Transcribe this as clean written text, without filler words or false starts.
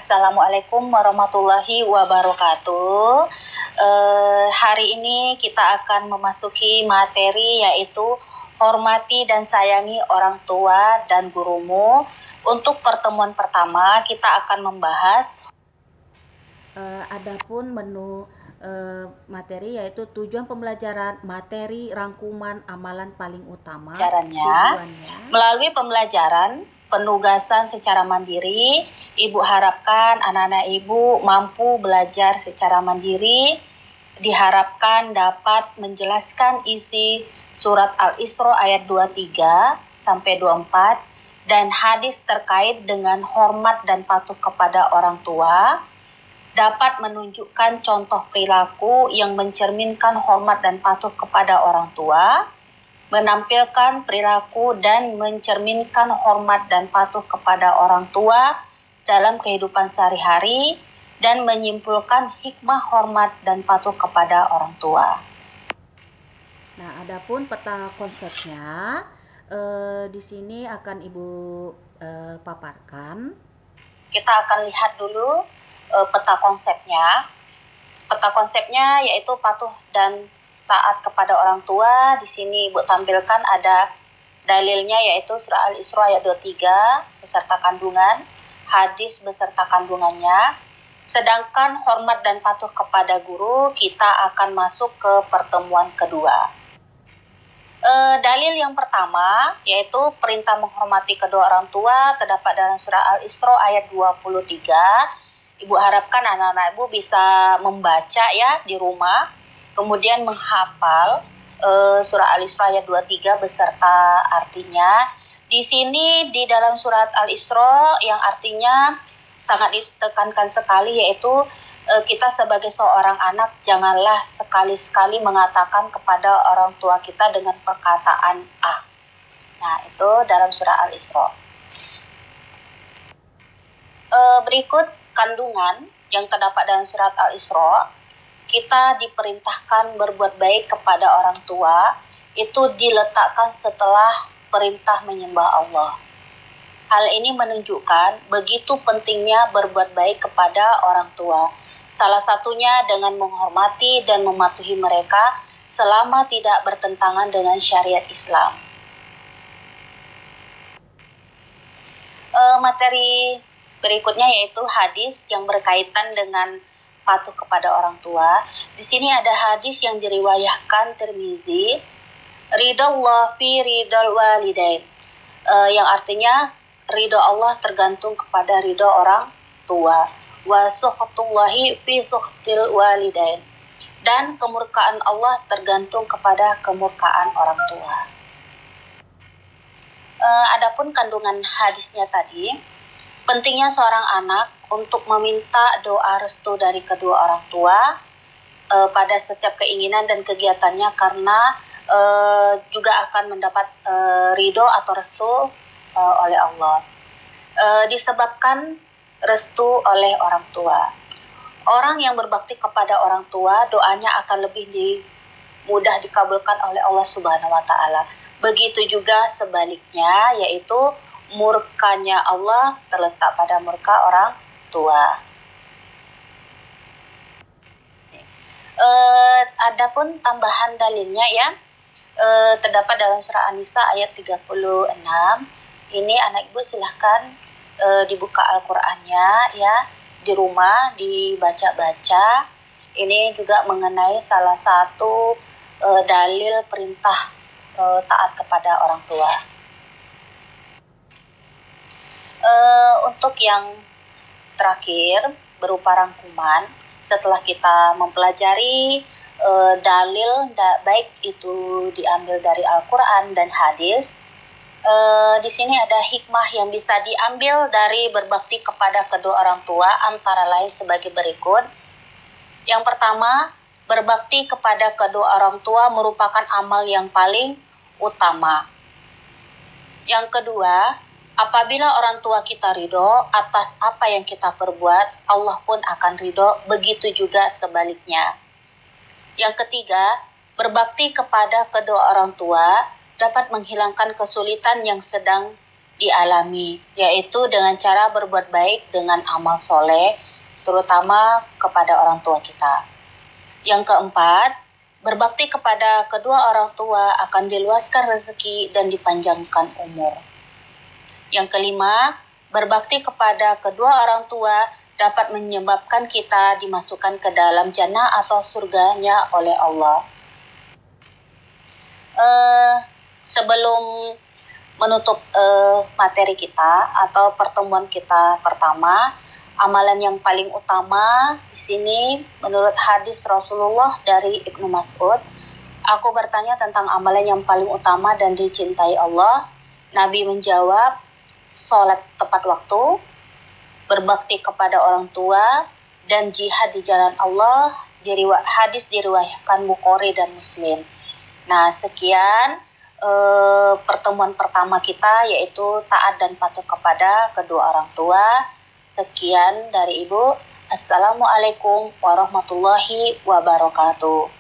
Assalamualaikum warahmatullahi wabarakatuh. Hari ini kita akan memasuki materi yaitu hormati dan sayangi orang tua dan gurumu. Untuk pertemuan pertama kita akan membahas Adapun menu materi yaitu tujuan pembelajaran, materi, rangkuman, amalan paling utama. Tujuannya melalui pembelajaran penugasan secara mandiri. Ibu harapkan anak-anak ibu mampu belajar secara mandiri. Diharapkan dapat menjelaskan isi surat Al-Isra ayat 23 sampai 24 dan hadis terkait dengan hormat dan patuh kepada orang tua. Dapat menunjukkan contoh perilaku yang mencerminkan hormat dan patuh kepada orang tua, menampilkan perilaku dan mencerminkan hormat dan patuh kepada orang tua dalam kehidupan sehari-hari, dan menyimpulkan hikmah hormat dan patuh kepada orang tua. Nah, adapun peta konsepnya di sini akan Ibu paparkan. Kita akan lihat dulu peta konsepnya. Peta konsepnya yaitu patuh dan taat kepada orang tua. Di sini Ibu tampilkan ada dalilnya yaitu surah Al-Isra ayat 23 beserta kandungan, hadis beserta kandungannya. Sedangkan hormat dan patuh kepada guru kita akan masuk ke pertemuan kedua. Dalil yang pertama yaitu perintah menghormati kedua orang tua terdapat dalam surah Al-Isra ayat 23. Ibu harapkan anak-anak ibu bisa membaca ya di rumah, kemudian menghafal surah Al-Isra ayat 23 beserta artinya. Di sini di dalam surat Al-Isra yang artinya sangat ditekankan sekali yaitu kita sebagai seorang anak janganlah sekali-sekali mengatakan kepada orang tua kita dengan perkataan ah. Nah, itu dalam surah Al-Isra. Berikut kandungan yang terdapat dalam surat Al-Isra. Kita diperintahkan berbuat baik kepada orang tua, itu diletakkan setelah perintah menyembah Allah. Hal ini menunjukkan begitu pentingnya berbuat baik kepada orang tua. Salah satunya dengan menghormati dan mematuhi mereka selama tidak bertentangan dengan syariat Islam. Materi berikutnya yaitu hadis yang berkaitan dengan patuh kepada orang tua. Di sini ada hadis yang diriwayahkan Tirmizi, ridallah fi ridal walidain, yang artinya ridho Allah tergantung kepada ridho orang tua. Wa sukhatullahi fi sukhtil walidain, dan kemurkaan Allah tergantung kepada kemurkaan orang tua. Adapun kandungan hadisnya tadi, pentingnya seorang anak untuk meminta doa restu dari kedua orang tua pada setiap keinginan dan kegiatannya karena juga akan mendapat ridho atau restu oleh Allah. Disebabkan restu oleh orang tua. Orang yang berbakti kepada orang tua, doanya akan lebih mudah dikabulkan oleh Allah Subhanahu wa taala. Begitu juga sebaliknya, yaitu murkanya Allah terletak pada murka orang tua. Adapun tambahan dalilnya ya, terdapat dalam surah An-Nisa ayat 36. Ini anak ibu silahkan dibuka Al-Qur'annya ya, di rumah dibaca-baca. Ini juga mengenai salah satu dalil perintah taat kepada orang tua. Untuk yang terakhir berupa rangkuman, setelah kita mempelajari dalil baik itu diambil dari Al-Qur'an dan hadis, di sini ada hikmah yang bisa diambil dari berbakti kepada kedua orang tua, antara lain sebagai berikut. Yang pertama, berbakti kepada kedua orang tua merupakan amal yang paling utama. Yang kedua, apabila orang tua kita ridho atas apa yang kita perbuat, Allah pun akan ridho, begitu juga sebaliknya. Yang ketiga, berbakti kepada kedua orang tua dapat menghilangkan kesulitan yang sedang dialami, yaitu dengan cara berbuat baik dengan amal soleh, terutama kepada orang tua kita. Yang keempat, berbakti kepada kedua orang tua akan diluaskan rezeki dan dipanjangkan umur. Yang kelima, berbakti kepada kedua orang tua dapat menyebabkan kita dimasukkan ke dalam jannah atau surganya oleh Allah. Sebelum menutup materi kita atau pertemuan kita pertama, amalan yang paling utama di sini menurut hadis Rasulullah dari Ibnu Mas'ud, aku bertanya tentang amalan yang paling utama dan dicintai Allah. Nabi menjawab, sholat tepat waktu, berbakti kepada orang tua, dan jihad di jalan Allah. Hadis diriwayatkan Bukhari dan Muslim. Nah, sekian pertemuan pertama kita, yaitu taat dan patuh kepada kedua orang tua. Sekian dari Ibu. Assalamualaikum warahmatullahi wabarakatuh.